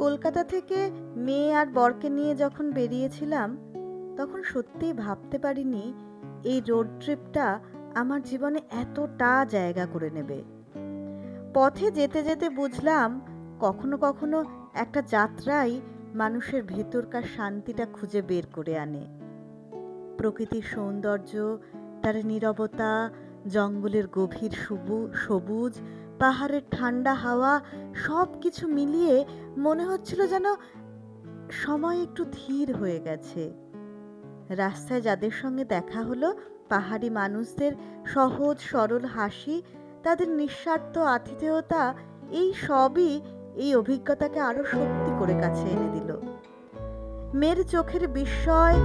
কলকাতা থেকে মেয়ে আর বরকে নিয়ে যখন বেরিয়েছিলাম তখন সত্যিই ভাবতে পারিনি এই রোড ট্রিপটা আমার জীবনে এতটা জায়গা করে নেবে। পথে যেতে যেতে বুঝলাম কখনো কখনো একটা যাত্রাই মানুষের ভেতরকার শান্তিটা খুঁজে বের করে আনে। প্রকৃতির সৌন্দর্য, তার নীরবতা, জঙ্গলের গভীর সবুজ, পাহাড়ের ঠান্ডা হাওয়া, সব কিছু মিলিয়ে মনে হচ্ছিল যেন সময় একটু ধীর হয়ে গেছে। রাস্তায় যাদের সঙ্গে দেখা হলো, পাহাড়ি মানুষদের সহজ সরল হাসি, তাদের নিঃস্বার্থ আতিথেয়তা, এই সবই এই অভিজ্ঞতাকে আরো সত্যি করে কাছে এনে দিল। মেয়ের চোখের বিস্ময়,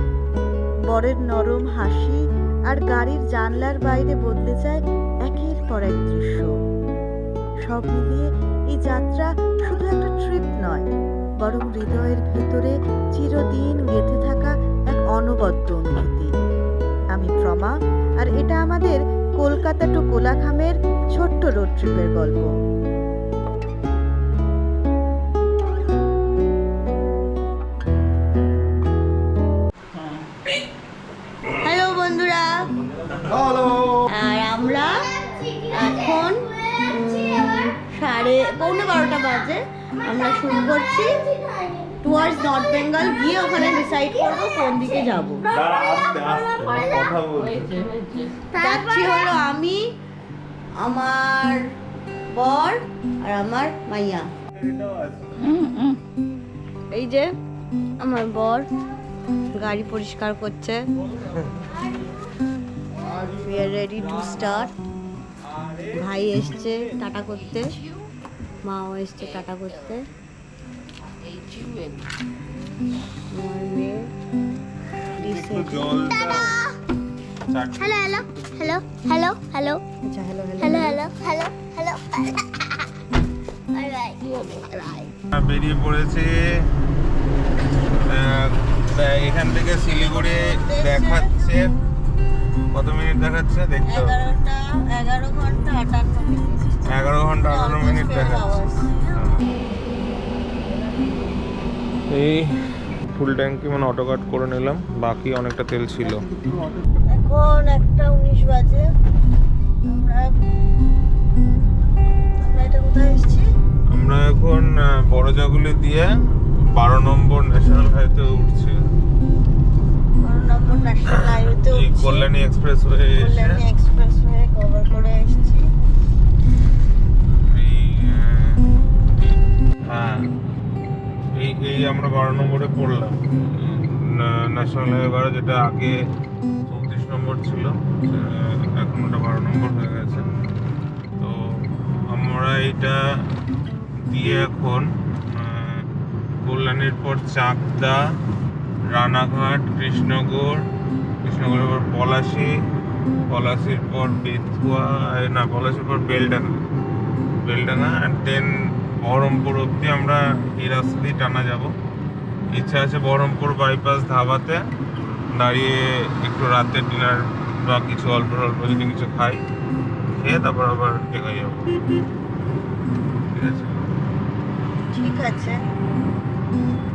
বরের নরম হাসি আর গাড়ির জানলার বাইরে বদলে যায় একের পর এক দৃশ্য। সব মিলিয়ে এই যাত্রা শুধু একটা ট্রিপ নয়, বরং হৃদয়ের ভেতরে চিরদিন গেঁথে থাকা এক অনবদ্য অনুভূতি। আমি প্রমা, আর এটা আমাদের কলকাতা টু কোলাখামের ছোট্ট রোড ট্রিপের গল্প। হ্যালো বন্ধুরা, আর আমরা এখন 11:15 বাজে। আমরা শুরু করছি টুয়ার্ডস নর্থ বেঙ্গল, গিয়ে ওখানে ডিসাইড করবো কোন দিকে যাব। যাচ্ছি হলো আমি, আমার বর আর আমার মাইয়া। এই যে আমার বর গাড়ি পরিষ্কার করছে। We are ready to start. ভাই এসছে টাটা করতে, মাও এসছে টাটা করতে। আমার মেয়ে বেরিয়ে পড়েছে। এখান থেকে শিলিগুড়ি দেখাচ্ছে কত মিনিট দেখাচ্ছে দেখতে হবে। 11 ঘন্টা 58 মিনিট। 11 ঘন্টা 58 মিনিট দেখাচ্ছে। এই ফুল ট্যাঙ্কি মানে অটো কাট করে নিলাম, বাকি অনেকটা তেল ছিল। এখন 1:19 বাজে। আমরা এটা কোথায় এসেছি? আমরা এখন বড়জাগুলি দিয়ে 12 নম্বর ন্যাশনাল হাইওয়েতে উঠছি। 12 নম্বর ন্যাশনাল হাইওয়েতে এই কল্যাণী এক্সপ্রেসওয়ে কভার করে এসেছি। হ্যাঁ, এই আমরা 12 নম্বরে পড়লাম। ন্যাশনাল হাইওয়ে 12, যেটা আগে 34 নম্বর ছিল, এখন ওটা 12 নম্বর হয়ে গেছে। তো আমরা এইটা দিয়ে এখন কল্যাণীর পর চাকদা, রানাঘাট, কৃষ্ণগড়ের পর পলাশির পর বেথুয়া, না পলাশির পর বেলডাঙ্গা অ্যান্ড দেন বহরমপুর অবধি আমরা এই রাস্তা দিয়ে টানা যাব। ইচ্ছা আছে বহরমপুর বাইপাস ধাবাতে দাঁড়িয়ে একটু রাতের ডিনার বা কিছু অল্প যদি কিছু খাই, খেয়ে তারপর আবার এগিয়ে যাবো। ঠিক আছে? ঠিক আছে,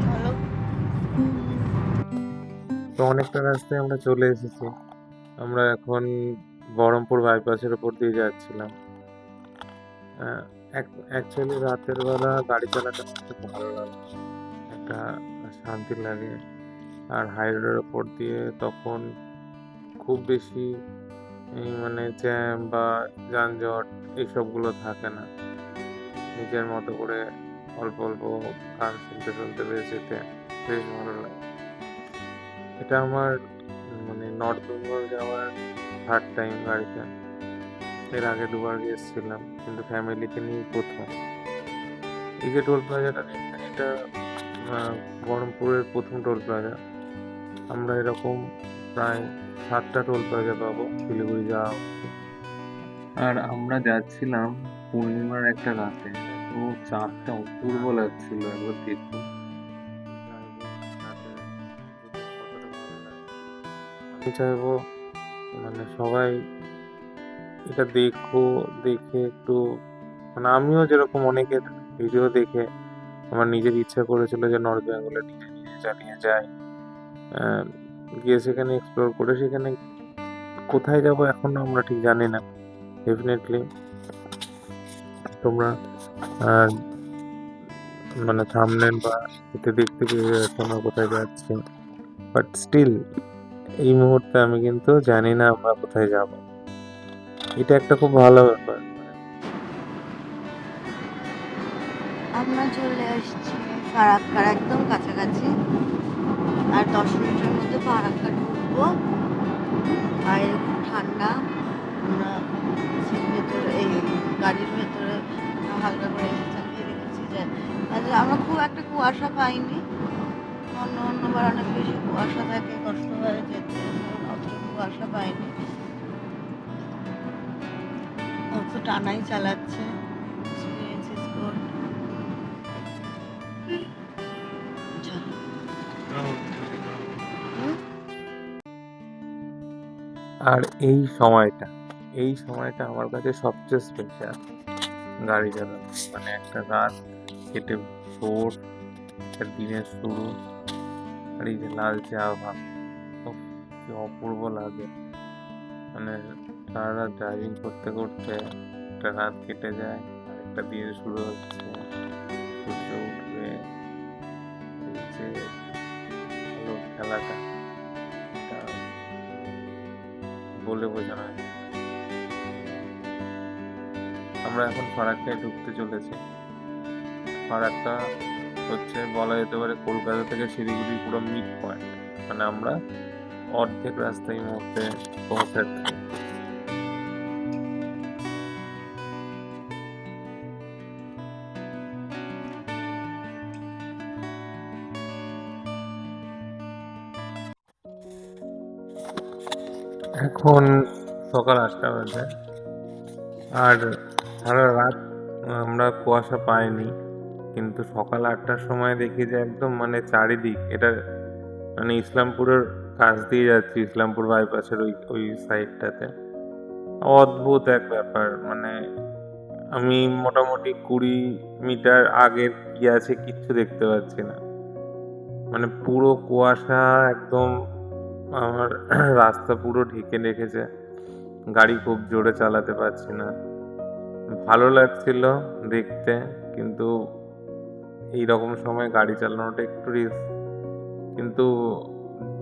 চলো। তো অনেকটা রাস্তায় আমরা চলে এসেছি। আমরা এখন বহরমপুর বাইপাসের উপর দিয়ে যাচ্ছিলাম। অ্যাকচুয়ালি রাতের বেলা গাড়ি চালাতে খুব ভালো লাগে, একটা শান্তি লাগে। আর হাই রোডের ওপর দিয়ে তখন খুব বেশি মানে জ্যাম বা যানজট এইসবগুলো থাকে না। নিজের মতো করে অল্প অল্প গান শুনতে বেশ যেতে বেশ ভালো লাগে। এটা আমার মানে নর্থ বেঙ্গল যাওয়ার 3rd টাইম গাড়িতে। এর আগে 2বার গিয়েছিলাম, কিন্তু ফ্যামিলিকে নিয়ে প্রথম। এই যে টোল প্লাজাটা দেখছেন, এটা বহরমপুরের প্রথম টোল প্লাজা। আমরা এরকম প্রায় 7টা টোল প্লাজা পাবো শিলিগুড়ি যাওয়া অবধি। আর আমরা যাচ্ছিলাম পূর্ণিমার একটা রাতে, তো চাঁদটা অপূর্ব লাগছিল। একবার দেখুন আমি চাইবো মানে সবাই এটা দেখে একটু, মানে আমিও যেরকম অনেকের ভিডিও দেখে আমার নিজের ইচ্ছা করেছিল যে নর্থ বেঙ্গলে নিজে নিজে চালিয়ে যাই, গিয়ে সেখানে এক্সপ্লোর করে সেখানে কোথায় যাব এখনো আমরা ঠিক জানি না। ডেফিনেটলি তোমরা আহ, মানে থাম্বনেল বা এতে দেখতে পেয়ে গেছো আমরা কোথায় যাচ্ছি, বাট স্টিল এই মুহূর্তে আমি কিন্তু জানি না আমরা কোথায় যাব। এটা একটা খুব ভালো ব্যাপার। আমরা চলে আসছি ফারাক্কার একদম কাছাকাছি, আর 10 মিনিটের মধ্যে ফারাক্কা ঢুকবো। বাইরে খুব ঠান্ডা, আমরা ভেতরে এই গাড়ির ভেতরে হালকা করে এসি চালিয়ে রেখেছি যে আমরা খুব একটা কুয়াশা পাইনি। অন্যবার অনেক বেশি কুয়াশা থাকে, কষ্ট হয়ে যেতে, অত কুয়াশা পাইনি, অত টানাই চালাচ্ছে। Experience is good. আর এই সময়টা আমার কাছে সবচেয়ে স্পেশাল গাড়ি চালানো। মানে একটা রাত কেটে ভোর, একটা দিনের শুরু, আর এই যে লালচে আভা, উফ, কি অপূর্ব লাগে। মানে সারা রাত ড্রাইভিং করতে করতে একটা রাত কেটে যায়, আর একটা দিন শুরু হচ্ছে, সূর্য উঠবে, এই যে আলো খেলাটা, এটা বলে বোঝানো যায় না। আমরা এখন ফারাক্কায় ঢুকতে চলেছি। ফারাক্কা হচ্ছে বলা যেতে পারে কলকাতা থেকে শিলিগুড়ির পুরো মিড পয়েন্ট। মানে আমরা অর্ধেক রাস্তায় এই মুহূর্তে পৌঁছাচ্ছি। এখন সকাল 8টা বাজে, আর সারা রাত আমরা কুয়াশা পাইনি, কিন্তু সকাল 8টার সময় দেখি যে একদম মানে চারিদিক, এটা মানে ইসলামপুরের কাছ দিয়ে যাচ্ছি, ইসলামপুর বাইপাসের ওই ওই সাইডটাতে। অদ্ভুত এক ব্যাপার, মানে আমি মোটামুটি 20 মিটার আগের কি আছে কিচ্ছু দেখতে পাচ্ছি না। মানে পুরো কুয়াশা একদম আমার রাস্তা পুরো ঢেকে রেখেছে, গাড়ি খুব জোরে চালাতে পারছি না। ভালো লাগছিল দেখতে, কিন্তু এই রকম সময় গাড়ি চালানোটা একটু রিস্ক। কিন্তু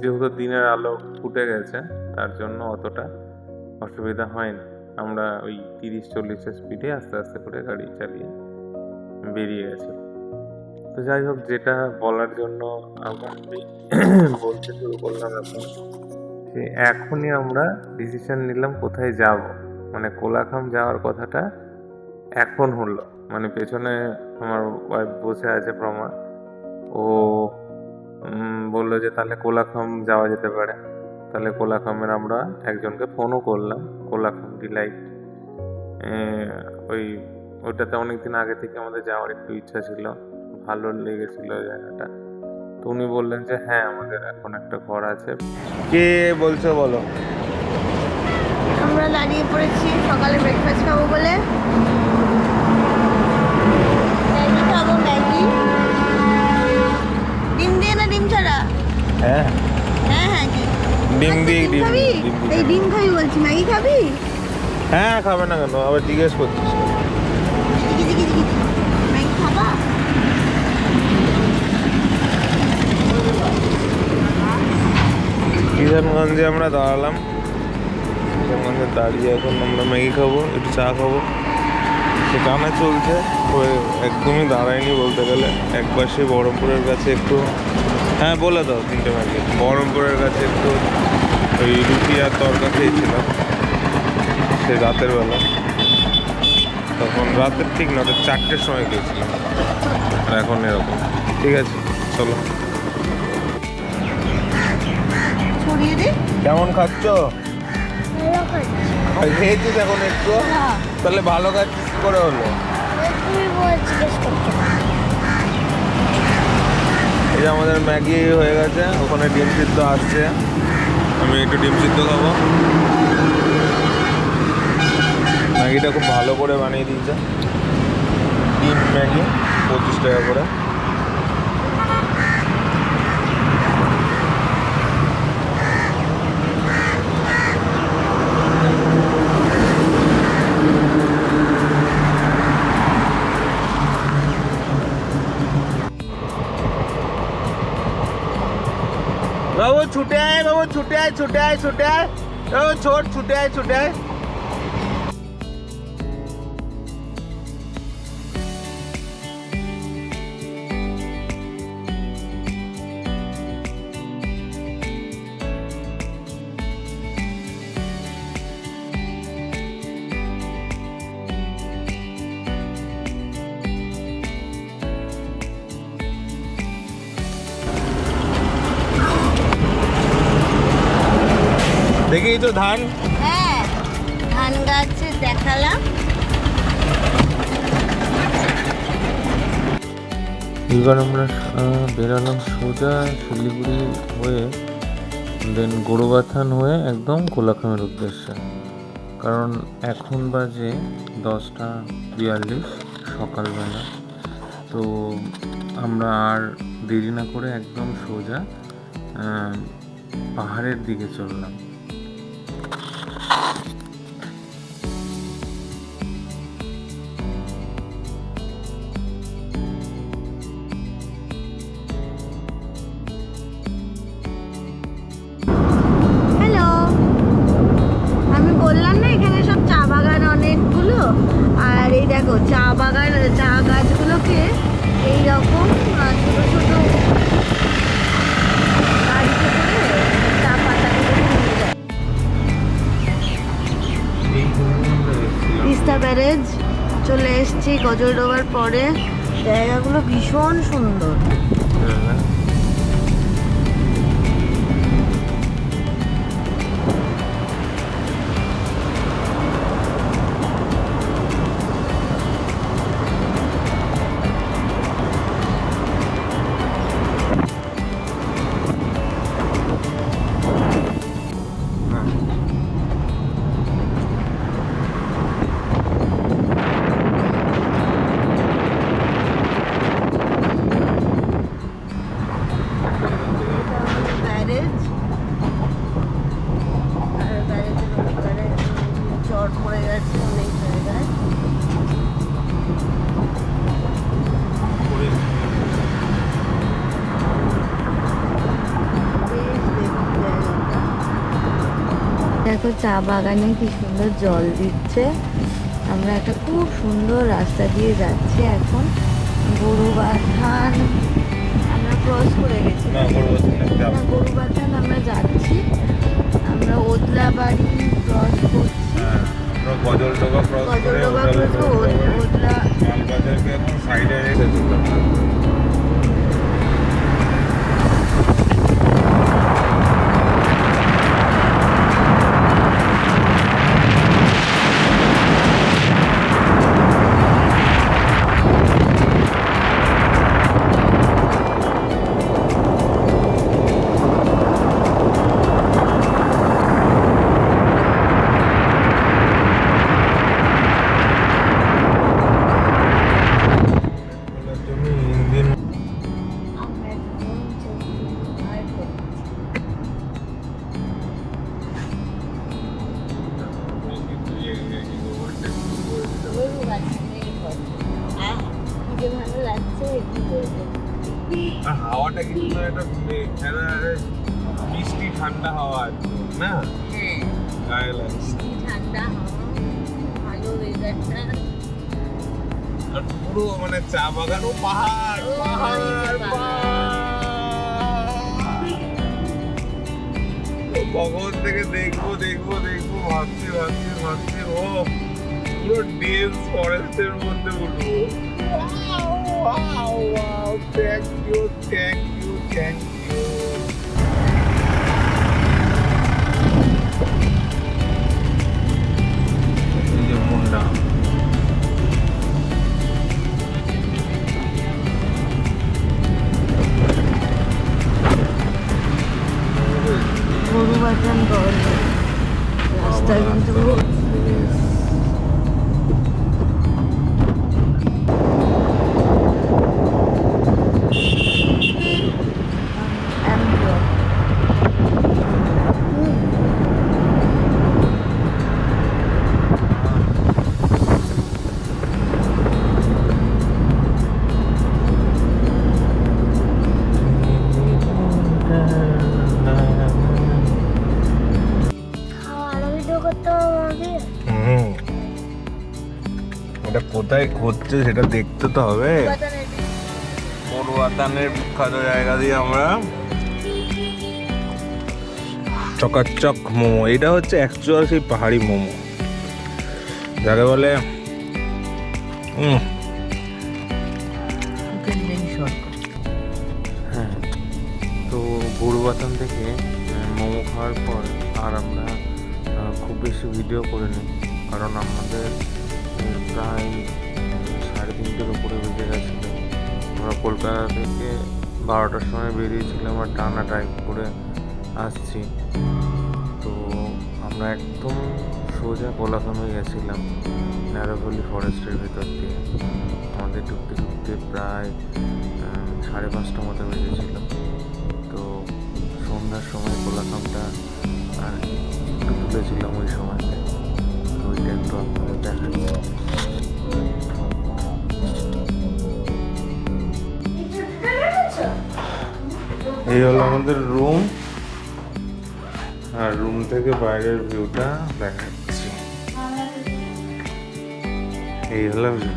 যেহেতু দিনের আলো ফুটে গেছে, তার জন্য অতটা অসুবিধা হয়নি। আমরা ওই 30-40-এর স্পিডে আস্তে আস্তে করে গাড়ি চালিয়ে বেরিয়ে গেছি। তো যাই হোক, যেটা বলার জন্য আমি বলতে শুরু করলাম এখন, যে এখনই আমরা ডিসিশন নিলাম কোথায় যাব। মানে কোলাখাম যাওয়ার কথাটা এখন হলো। মানে পেছনে আমার ওয়াইফ বসে আছে প্রমা, ও বললো যে তাহলে কোলাখাম যাওয়া যেতে পারে। তাহলে কোলাখামের আমরা একজনকে ফোনও করলাম, কোলাখাম ডিলাইট। ওইটাতে অনেকদিন আগে থেকে আমাদের যাওয়ার একটু ইচ্ছা ছিল, ভালো লেগেছিল জায়গাটা। তো উনি বললেন যে হ্যাঁ, আমাদের এখন একটা ঘর আছে। কে বলছো বলো? আমরা দাঁড়িয়ে পড়েছি সকালে ব্রেকফাস্ট খাবো বলে। ম্যাগি খাবো, ম্যাগি। ডিম দিয়ে না ডিম ছাড়া? হ্যাঁ হ্যাঁ হ্যাঁ, কি ডিম দিয়ে, ডিম খাবি? এই ডিম খাবি বলছি, ম্যাগি খাবি? হ্যাঁ, খাবে না কেন, আবার জিজ্ঞেস করছিস? ম্যাগি খাবা? কিষানগঞ্জে আমরা দাঁড়ালাম, কিষানগঞ্জে দাঁড়িয়ে এখন আমরা ম্যাগি খাবো, একটু চা খাবো। সে টানা চলছে, একদমই দাঁড়ায়নি বলতে গেলে। একবার সে বহরমপুরের কাছে একটু, হ্যাঁ বলে দাও 3টে ম্যাগি। বহরমপুরের কাছে একটু ওই রুটি আর তরকা খেয়েছিলাম সে রাতের বেলা, তখন রাতের ঠিক না, 4টের সময় খেয়েছিলাম। আর এখন এরকম। ঠিক আছে, চলো। ছড়িয়ে দে। কেমন খাচ্ছ? খেয়েছিস এখন একটু? তাহলে ভালো খাচ্ছিস কি করে হলো? এই যে আমাদের ম্যাগি হয়ে গেছে, ওখানে ডিম সিদ্ধ আসছে, আমি একটু ডিম সিদ্ধ খাবো। ম্যাগিটা খুব ভালো করে বানিয়ে দিয়েছে, ডিম ম্যাগি 25 টাকা করে। बाबू छूटे आए, बाबू छूटे आए, छूटे आए, छूटे आए, बाबू छोड़, छूटे आए, छूटे आए। देखिए तो धान হ্যাঁ, ধান গাছ দেখালাম। এবার আমরা বেরালাম সোজা শিলিগুড়ি হয়ে, দেন গরুবাথান হয়ে একদম কোলাখামের উদ্দেশ্যে। কারণ এখন বাজে 10:42 সকালবেলা। তো আমরা আর দেরি না করে একদম সোজা পাহাড়ের দিকে চললাম। হ্যালো, আমি বললাম না এখানে সব চা বাগান অনেকগুলো। আর এই দেখো চা বাগান, চা গাছগুলোকে এইরকম ছোট ছোট গাড়িতে করে চা পাতাগুলো নিয়ে যায়। তিস্তা ব্যারেজ চলে এসেছি গজলডোবার পরে। জায়গাগুলো ভীষণ সুন্দর। ব্যারেজ, আর ব্যারেজের ওপরে চট পড়ে গেছে অনেক জায়গায়। দেখো চা বাগানে কি সুন্দর জল দিচ্ছে। আমরা একটা খুব সুন্দর রাস্তা দিয়ে যাচ্ছি এখন। গরুবাথান আমরা ক্রস করে গেছি, গরুবাথান আমরা যাচ্ছি। আমরা ওদলাবাড়ি ক্রস করছি, গজলডোবা ক্রস করে ওদলা মালবাজারকে এখন সাইডে রেখে দিলাম। ভালো লাগছে, কি করবো। হাওয়াটা কিন্তু একটা মিষ্টি ঠান্ডা হাওয়া আছে না? হ্যাঁ, গায়ে লাগছে। ঠান্ডা হাওয়া, ভালো ওয়েদারটা। আর পুরো মানে চা বাগান ও পাহাড় পাহাড় কখন থেকে দেখবো দেখবো দেখবো ভাবছি ভাবছি ভাবছি, ও পুরো ডেন্স ফরেস্টের মধ্যে উঠবো। Thank you, thank you, thank you. এই যে মুন্ডা, গরুবাথান রাস্তা কিন্তু কোথায় হচ্ছে সেটা দেখতে তো হবে। মোরওয়াতানের বিখ্যাত জায়গা দিয়ে আমরা চকাচক মোমো, এটা হচ্ছে অ্যাকচুয়াল সেই পাহাড়ি মোমো যাকে বলে। হ্যাঁ, তো বুড়বাতান থেকে মোমো খাওয়ার পর আর আমরা খুব বেশি ভিডিও করে নিই, কারণ আমাদের প্রায় 3:30-র উপরে বেজে গেছিলো। আমরা কলকাতা থেকে 12টার সময় বেরিয়েছিলাম আর টানা ড্রাইভ করে আসছি। তো আমরা একদম সোজা কোলাখামে গেছিলাম ন্যারোভ্যালি ফরেস্টের ভিতর দিয়ে। আমাদের ঢুকতে ঢুকতে প্রায় 5:30 মতো বেজেছিল। তো সন্ধ্যার সময় কোলাখামটা আর একটু তুলেছিলাম ওই সময়তে, তো ওইটা একটু আপনাদের দেখাচ্ছি। এই হলো আমাদের রুম, আর রুম থেকে বাইরের ভিউটা দেখাচ্ছি। এই হলো ভিউ।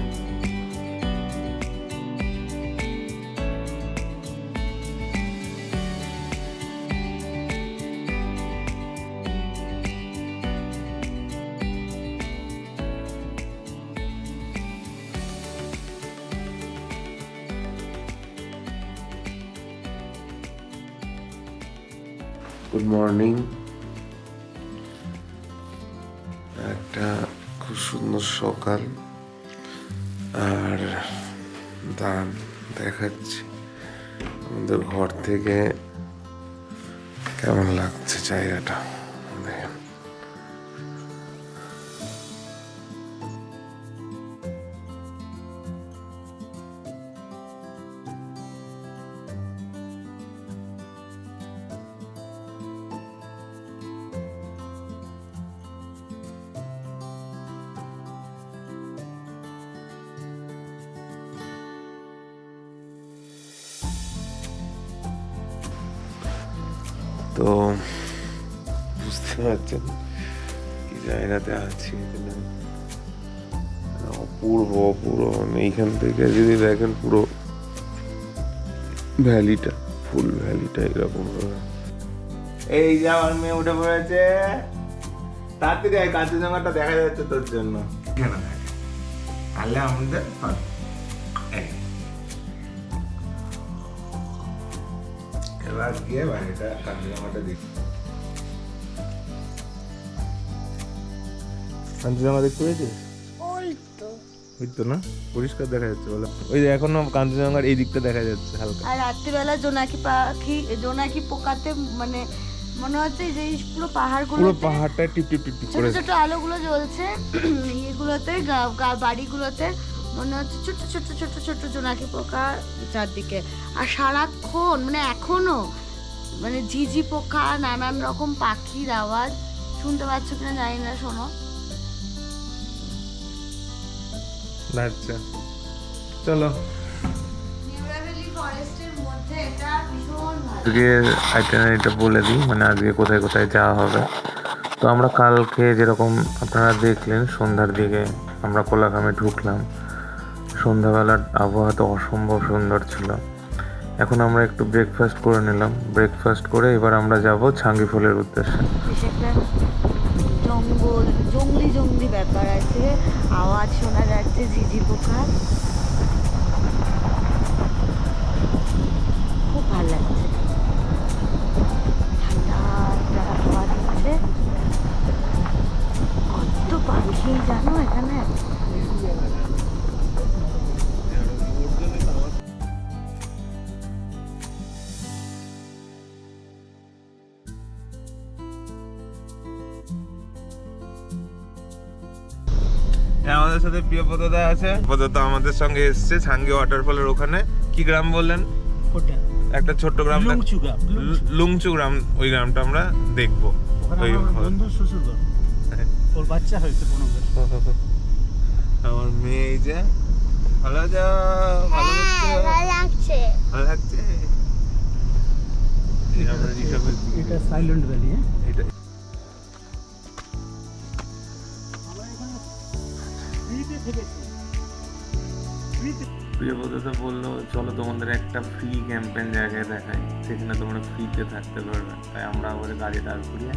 Good morning. একটা খুব সুন্দর সকাল, আর দাঁড়ান দেখাচ্ছি আমাদের ঘর থেকে কেমন লাগছে জায়গাটা দেখেন। তো বুঝতে পারছেন কি জায়গাতে আছি, অপূর্ব অপূর্ব। মানে এইখান থেকে যদি দেখেন পুরো ভ্যালিটা, ফুল ভ্যালিটা এরকম। এই যে আমার মেয়ে উঠে পড়েছে, তাড়াতাড়ি আয়, কাঞ্চনজঙ্ঘাটা দেখা যাচ্ছে তোর জন্য। কেন আলে আমাদের এবার গিয়ে বাড়িটা কাঞ্চনজঙ্ঘাটা দেখি। কাঞ্চনজঙ্ঘা দেখতে পেয়েছিস? ওই তো না, পরিষ্কার দেখা যাচ্ছে বলো। ওই যে এখনো কাঞ্চনজঙ্ঘার এই দিকটা দেখা যাচ্ছে হালকা। আর রাত্রিবেলা জোনাকি পোকাতে মানে মনে হচ্ছে যে পুরো পাহাড়গুলো, পুরো পাহাড়টা টিপ টিপ টিপ টিপ ছোট করে ছোট আলোগুলো জ্বলছে ইয়েগুলোতে, বাড়িগুলোতে মনে হচ্ছে ছোট ছোট ছোট ছোট জোনাকি পোকা চারদিকে। আর সারাক্ষণ মানে এখনো মানে ঝিঝি পোকা, নানান রকম পাখির আওয়াজ শুনতে পাচ্ছ কিনা জানি না, শোনো। আচ্ছা চলো। আজকের আইটেনারিটা বলে দিই, মানে আজকে কোথায় কোথায় যাওয়া হবে। তো আমরা কালকে যেরকম আপনারা দেখলেন সন্ধ্যার দিকে আমরা কোলাখামে ঢুকলাম। সন্ধ্যাবেলার আবহাওয়া তো অসম্ভব সুন্দর ছিল। এখন আমরা একটু ব্রেকফাস্ট করে নিলাম। ব্রেকফাস্ট করে এবার আমরা যাব ছাঙ্গিফলের উদ্দেশ্যে। জঙ্গল, জঙ্গলি ব্যাপার আছে, আওয়াজ শোনা যাচ্ছে ঝিঝি পোকার, খুব ভালো লাগছে। ঠান্ডা একটা হাওয়া দিচ্ছে, কত পাখি জানো এখানে। আমাদের সাথে প্রিয়পদা আছে, পদতা আমাদের সঙ্গে এসছে ছাঙ্গি ওয়াটারফলের ওখানে। কি গ্রাম বললেন? একটা ছোট্ট গ্রাম, লুংচু গ্রাম। ওই গ্রামটা আমরা দেখবো। ওই বন্ধুর শ্বশুরঘর, ওর বাচ্চা হয়েছে 15 বছর। আমার মেয়ে এই যে ভালো লাগছে। এটা সাইলেন্ট ভ্যালি। এটা প্রিয়ব্রতদা বললো চলো তোমাদের একটা ফ্রি ক্যাম্পেন জায়গায় দেখাই, সেখানে তোমরা ফ্রিতে থাকতে পারবে। তাই আমরা আবার গাড়ি দাঁড় করিয়ে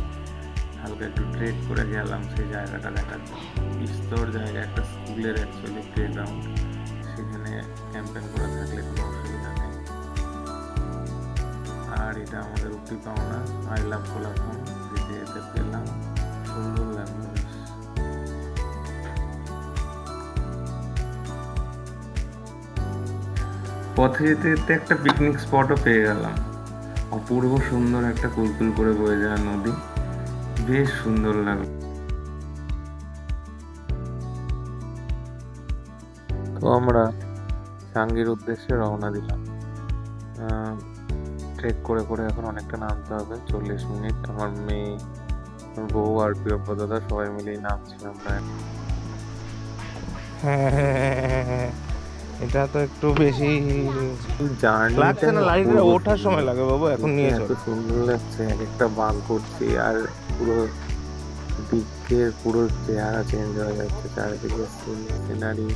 হালকা একটু ট্রেক করে গেলাম সেই জায়গাটা দেখার জন্য। বিস্তর জায়গা, একটা স্কুলের অ্যাকচুয়ালি প্লে গ্রাউন্ড, সেখানে ক্যাম্পেন করে থাকলে কোনো অসুবিধা নেই। আর এটা আমাদের উঠি পাওনা আই লাভ কোলাঘাম, যেতে যেতে পেলাম, সুন্দর লাগলো বেশ। পথে যেতে যেতে একটা পিকনিক স্পটও পেয়ে গেলাম। অপূর্ব সুন্দর একটা কুলকুল করে বয়ে যাওয়া নদী, বেশ সুন্দর লাগলো। তো আমরা সাঙ্গির উদ্দেশ্যে রওনা দিলাম। ট্রেক করে করে এখন অনেকটা নামতে হবে, 40 মিনিট। আমার মেয়ে, আমার বউ আর প্রিয়ব্রতদা সবাই মিলেই নামছি আমরা। এটা তো একটু বেশি জার্নি লাগছে না, লাইটে ওঠার সময় লাগে বাবু, এখন নিয়ে এত চল। সুন্দর লাগছে, এক একটা বাঁক করছি আর পুরো দিকের পুরো চেহারা চেঞ্জ হয়ে যাচ্ছে, চারিদিকে সিনারি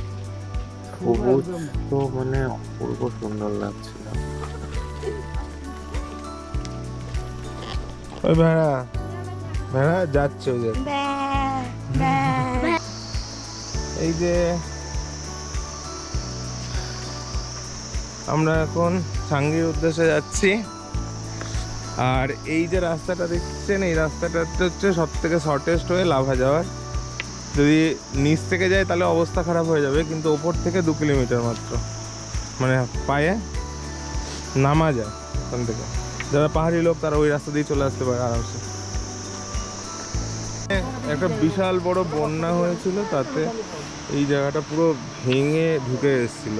সবুজ, তো মানে অপূর্ব সুন্দর লাগছিল। ওই ভেড়া ভেড়া যাচ্ছে ওই যে, এই যে আমরা এখন সাঙ্গির উদ্দেশ্যে যাচ্ছি। আর এই যে রাস্তাটা দেখছেন, এই রাস্তাটা হচ্ছে সব থেকে শর্টেস্ট হয়ে লাভা যাওয়ার। যদি নিচ থেকে যায় তাহলে অবস্থা খারাপ হয়ে যাবে, কিন্তু ওপর থেকে 2 কিলোমিটার মাত্র, মানে পায়ে নামা যায় ওখান থেকে। যারা পাহাড়ি লোক তারা ওই রাস্তা দিয়ে চলে আসতে পারে আরামসে। একটা বিশাল বড় বন্যা হয়েছিল, তাতে এই জায়গাটা পুরো ভেঙে ঢুকে এসেছিল,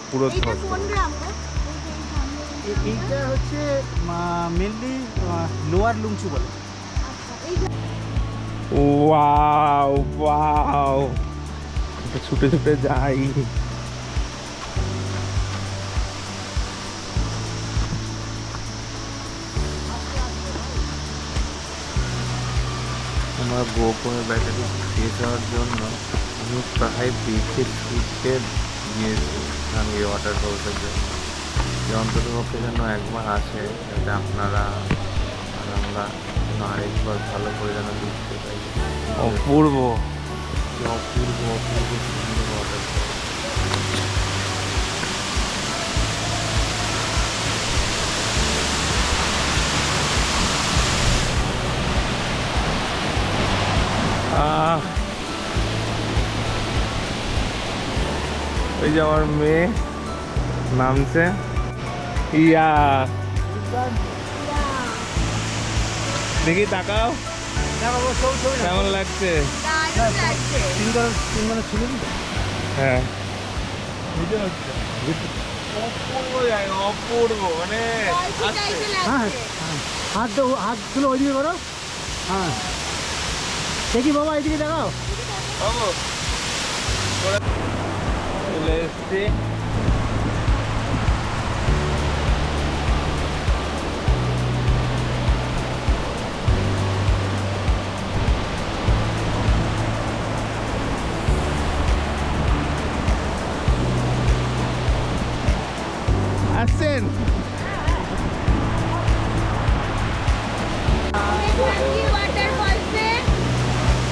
পুরো ধস। এইটা হচ্ছে মেনলি লোয়ার লুংচু বলে। ওয়াও ওয়াও, ছুটে ছুটে যাই। আমার গোপনের ব্যাটারি শেষ হওয়ার জন্য আমি প্রায় বেঁচে ছুটতে গিয়েছি সাঙ্গি ওয়াটারফলসের জন্য, যে অন্ততপক্ষে যেন একবার আসে, যাতে আপনারা আর আমরা যেন আরেকবার ভালো করে যেন দেখতে পাই। অপূর্ব। কি অপূর্ব অপূর্ব সুন্দর ওয়াটারফল। ওই যে আমার মেয়ে নামছে। ইয়া দেখি, তাকাও কেমন লাগছে। হ্যাঁ, অপূর্ব জায়গা, অপূর্ব, মানে হাত তুলো ওইদিকে করো। হ্যাঁ দেখি বাবা, এইদিকে দেখাও। চলে এসছি। আসছেন?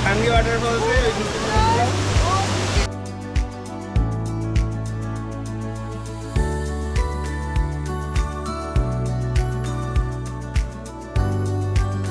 সাঙ্গি ওয়াটারফলসে